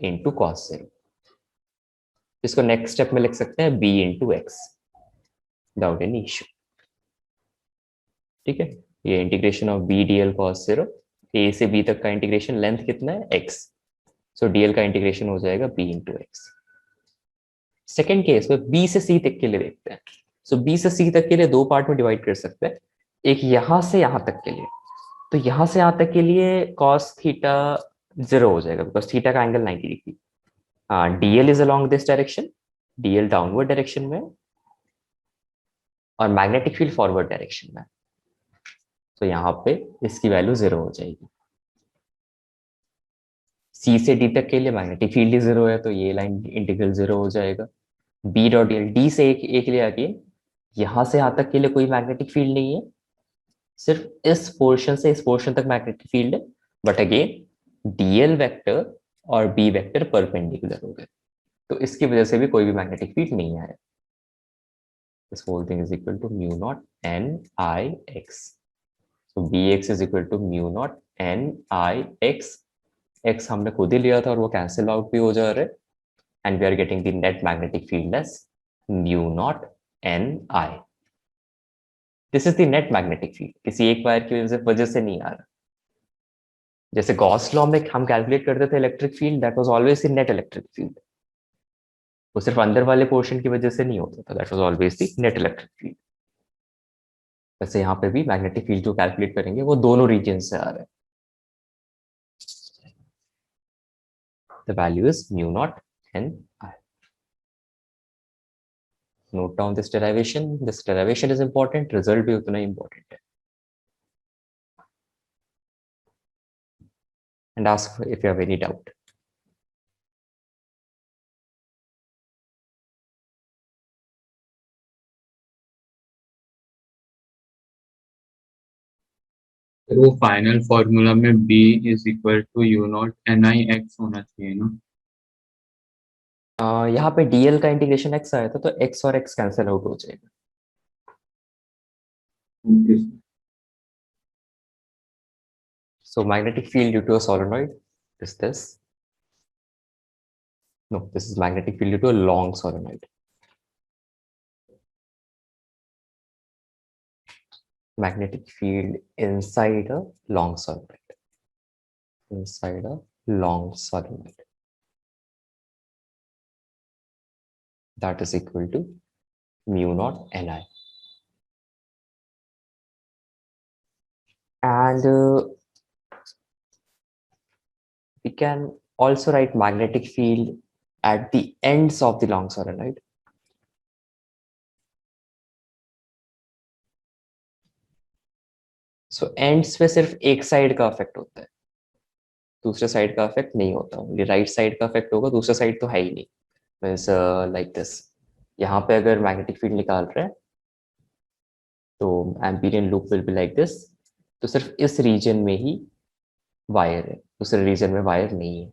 into cos 0। इसको नेक्स्ट स्टेप में लिख सकते हैं b into x without any issue. ठीक है, ये integration of B D L cos 0, A से बी तक का इंटीग्रेशन लेंथ कितना है x, सो डीएल का इंटीग्रेशन हो जाएगा b into X. Second case में बी से सी तक के लिए देखते हैं। सो बी से सी तक के लिए 2 पार्ट में डिवाइड कर सकते हैं, एक यहां से यहां तक के लिए। तो यहां से यहां तक के लिए कॉस थीटा 0 हो जाएगा बिकॉज थीटा का angle 90 degree. DL is along this direction, DL downward direction में और मैग्नेटिक फील्ड फॉरवर्ड डायरेक्शन में, तो यहाँ पे इसकी वैल्यू 0 हो जाएगी। सी से डी तक के लिए मैग्नेटिक फील्ड ही 0 है, तो ये लाइन इंटीग्रल 0 हो जाएगा। बी डॉट डीएल, डी से एक ले आके यहां से यहां तक के लिए कोई मैग्नेटिक फील्ड नहीं है, सिर्फ इस पोर्शन से इस पोर्शन तक मैग्नेटिक फील्ड है, बट अगेन डीएल वेक्टर और बी वेक्टर परपेंडिकुलर हो गए, तो इसकी वजह से भी कोई भी मैग्नेटिक फील्ड नहीं आया। This whole thing is equal to mu naught n I x. So bx is equal to mu naught n I x. x हमने खुद ही लिया था और वो कैंसिल आउट भी हो जा रहा है, and we are getting the net magnetic field as mu naught n I. This is the net magnetic field. किसी एक वायर की वजह से नहीं आ रहा। जैसे गॉस लॉ में हम कैलकुलेट करते थे electric field, that was always the net electric field, वो सिर्फ अंदर वाले पोर्शन की वजह से नहीं होता था, that was always the net electric field. वैसे यहाँ पे भी मैग्नेटिक फील्ड जो कैलकुलेट करेंगे वो दोनों रीजन से आ रहा है। The value is mu naught n I. Note down this derivation. This derivation is important. Result भी उतना ही important है। And ask if you have any doubt.
तो वो फाइनल फॉर्मूला में b is equal to mu naught N I X होना चाहिए ना।
यहाँ पे dl का इंटीग्रेशन x आया था, तो x और x कैंसिल आउट हो जाएगा.
Okay.
So magnetic field due to a solenoid is this. No, this is magnetic field due to a long solenoid. Magnetic field inside a long solenoid. Inside a long solenoid. That is equal to mu naught Ni. And we can also write magnetic field at the ends of the long solenoid. So ends पे सिर्फ एक side का effect होता है, दूसरे side का effect नहीं होता. ओनली राइट साइड का इफेक्ट होगा, दूसरा साइड तो है ही नहीं. Means like this. यहाँ पे अगर मैग्नेटिक फील्ड निकाल रहे हैं तो Amperian loop will be like this. तो सिर्फ इस रीजन में ही वायर है, दूसरे रीजन में वायर नहीं है.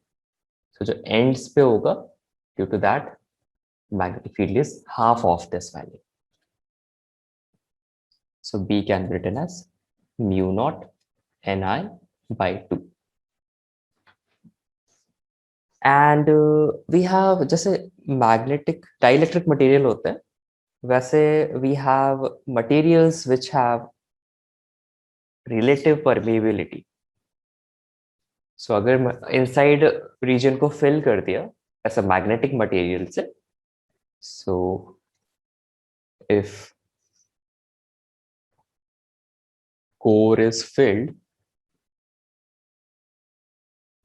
तो जो एंड्स पे होगा, due to that magnetic field is half of this value. So B can be written as mu naught Ni by 2. And we have जैसे magnetic dielectric material होते हैं, वैसे we have materials which have relative permeability. So अगर inside region को fill कर दिया ऐसा magnetic material से, so if core is filled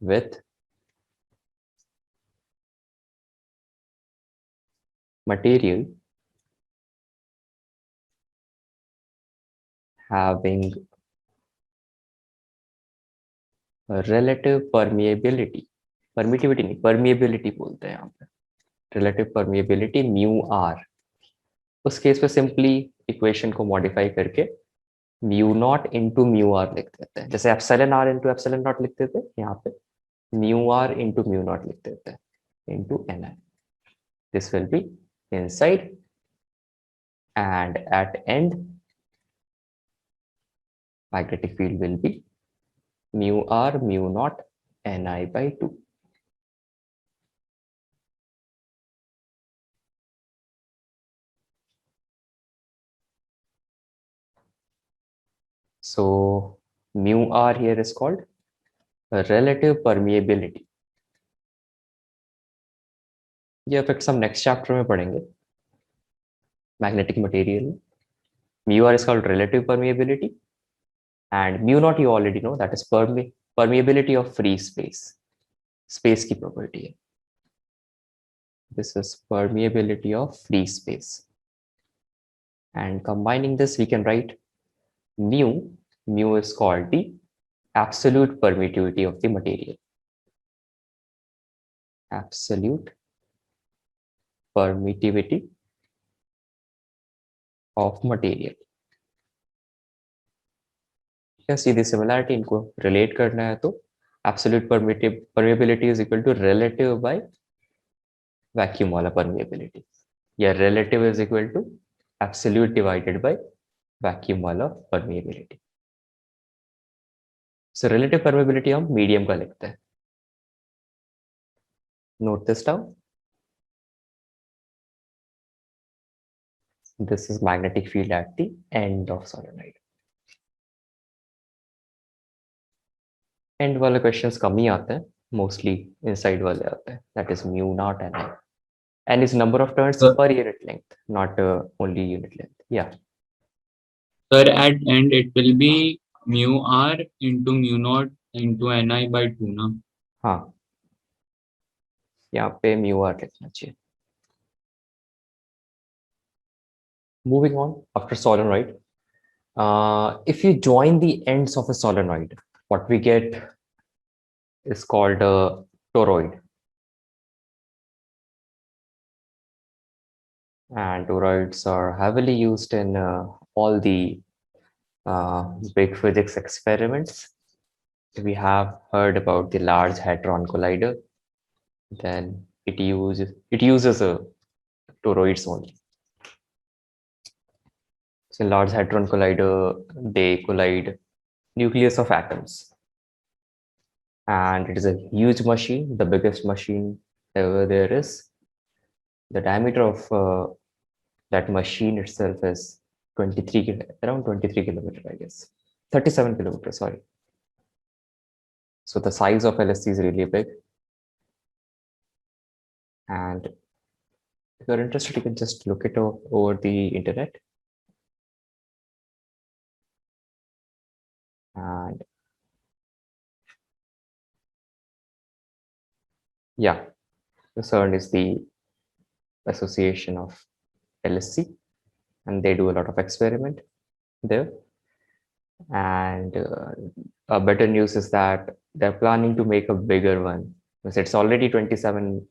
with material having relative permeability, permittivity नहीं, permeability बोलते हैं यहाँ पे, relative permeability mu r. उस केस पे सिंपली इक्वेशन को मॉडिफाई करके mu naught into mu R लिख देते हैं. जैसे epsilon R into epsilon naught लिखते थे, यहाँ पे mu R into mu naught लिख देते हैं into N I. This will be inside and at end magnetic field will be mu r mu naught Ni by 2. So mu r here is called relative permeability. ये effects हम next chapter में पढ़ेंगे. Magnetic material mu r is called relative permeability, and mu naught you already know, that is permeability of free space. Space की property है. This is permeability of free space, and combining this we can write mu is called the absolute permittivity of the material. Absolute permittivity of material. You can see the similarity. इनको relate करना है तो absolute permeability is equal to relative by vacuum वाला permeability, या relative is equal to absolute divided by vacuum वाला permeability. So relative permeability हम medium का लिखते हैं. Note this down. This is magnetic field at the end of solenoid. End वाले questions कम ही आते हैं, mostly inside वाले आते हैं. That is mu naught Ni. And is number of turns
Sir.
per unit length, not only unit length. Yeah.
Sir, at end it will be mu r into mu naught into Ni by 2 ना.
हाँ, यहाँ पे mu r लिखना चाहिए. Moving on, after solenoid, if you join the ends of a solenoid, what we get is called a toroid. And toroids are heavily used in all the big physics experiments. We have heard about the Large Hadron Collider. Then it uses a toroids only. So in Large Hadron Collider, they collide nucleus of atoms, and it is a huge machine, the biggest machine ever there is. The diameter of that machine itself is around 23 kilometers, I guess. 37 kilometers, sorry. So the size of LSC is really big. And if you're interested, you can just look it over the internet. And yeah, the CERN is the association of LSC, and they do a lot of experiment there. And a better news is that they're planning to make a bigger one. It's already 27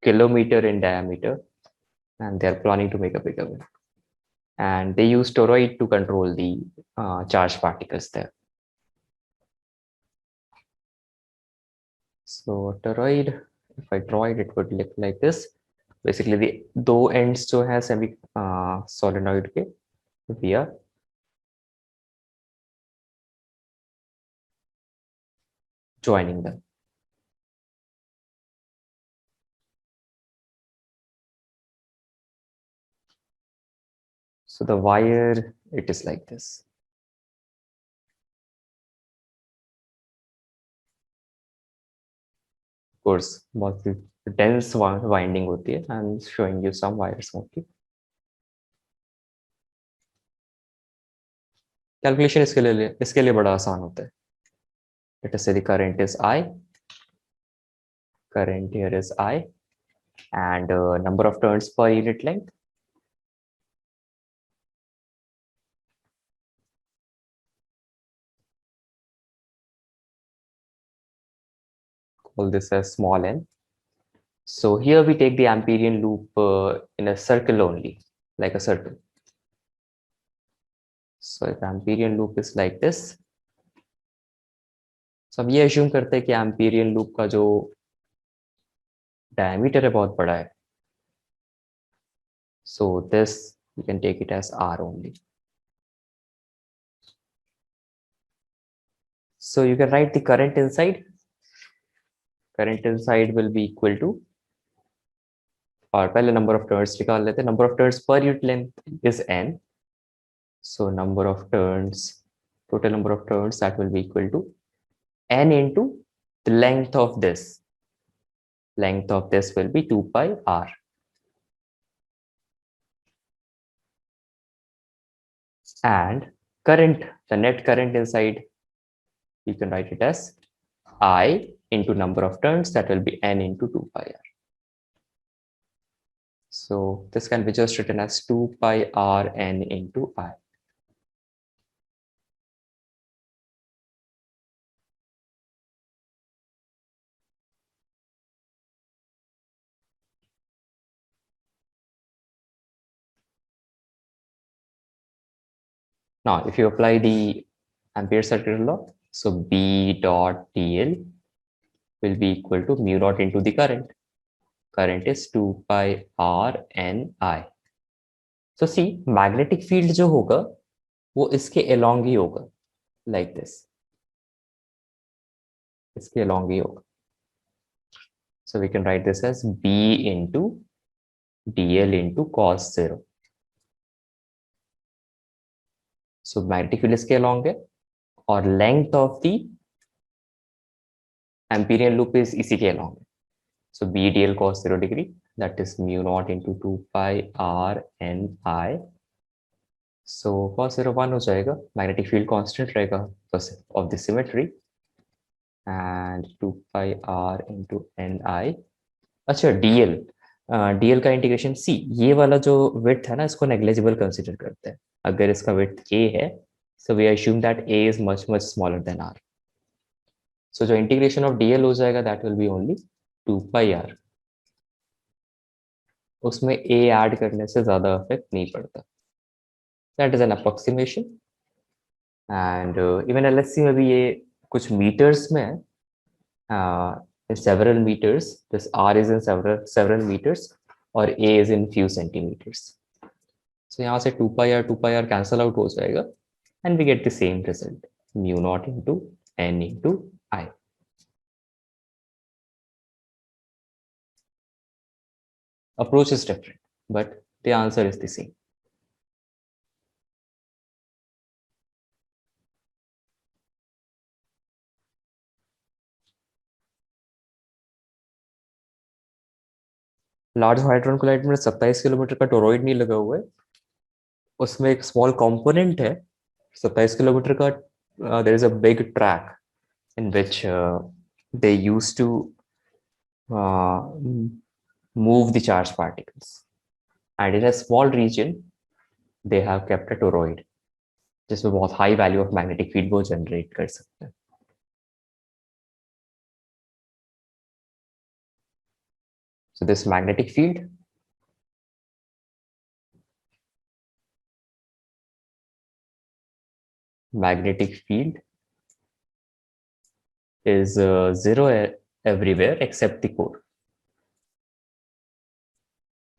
kilometer in diameter, and they're planning to make a bigger one. And they use toroid to control the charged particles there. So toroid, if I draw it, it would look like this. Basically, the दो ends जो है semi solenoid के, we are joining them. So the wire, it is like this. Of course, बहुत dense winding होती है. I'm showing you some wires only. Calculation इसके लिए बड़ा आसान होता है. Let us say the current is I. Current here is I, and number of turns per unit length. Call this as small n. So here we take the Amperian loop in a circle only, like a circle. So if Amperian loop is like this, so अब ये assume करते हैं कि Amperian loop का जो diameter है बहुत बड़ा है. So this you can take it as R only. So you can write the current inside. Current inside will be equal to, और पहले number of turns निकाल लेते हैं. Number of turns per unit length is n. So number of turns, total number of turns, that will be equal to n into the length of this. Length of this will be 2 pi r. And current, the net current inside, you can write it as I into number of turns, that will be n into 2 pi r. So this can be just written as 2 pi r n into I. Now, if you apply the Ampere circuit law, so B dot dl will be equal to mu naught into the current. Current is 2 pi r n I. So see, magnetic field जो होगा वो इसके along ही होगा, like this. इसके along ही होगा. So we can write this as B into dl into cos 0. So magnetic field इसके along है, और length of the Amperian loop is इसी के along है. So B dl cos 0 degree, that is mu naught into 2 pi r n I. So cos 0 1 हो जाएगा, magnetic field constant रहेगा because of the symmetry, and 2 pi r into n I. अच्छा dl, dl का integration सी, ये वाला जो width है ना, इसको negligible consider करते हैं. अगर इसका width a है, so we assume that a is much smaller than r. So जो integration of dl हो जाएगा, that will be only 2 pi r. उसमें a ऐड करने से ज्यादा इफेक्ट नहीं पड़ता. That is an approximation, and even LSC में भी ये कुछ meters में है. in several meters, this r is in several meters, or a is in few centimeters. So यहाँ से 2 pi r cancel out हो जाएगा, and we get the same result, mu naught into n into I. Approach is different, but the answer is the same. Large hydrogen collide में 27 kilometre का toroid नहीं लगा हुआ है, उसमें एक स्मॉल कंपोनेंट है 27 किलोमीटर का. There is a big track in which they used to move the charged particles, and in a small region they have kept a toroid जिसमें बहुत high value of magnetic field वो generate कर सकते हैं. So this magnetic field is zero everywhere except the core.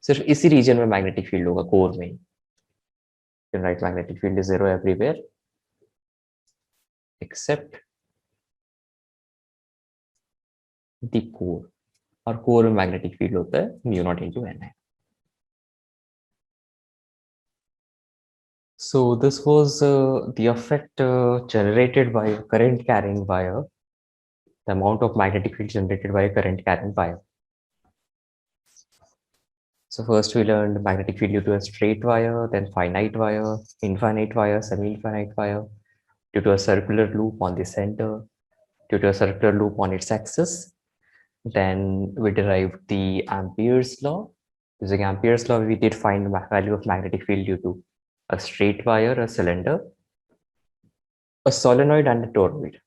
सिर्फ इसी region में magnetic field होगा, कोर में. Right, magnetic field is zero everywhere except the core, और कोर में मैग्नेटिक फील्ड होता है mu naught into N. So this was the effect generated by a current carrying wire, the amount of magnetic field generated by a current carrying wire. So first we learned magnetic field due to a straight wire, then finite wire, infinite wire, semi-infinite wire, due to a circular loop on the center, due to a circular loop on its axis. Then we derived the Ampere's law. Using Ampere's law, we did find the value of magnetic field due to a straight wire, a cylinder, a solenoid, and a toroid.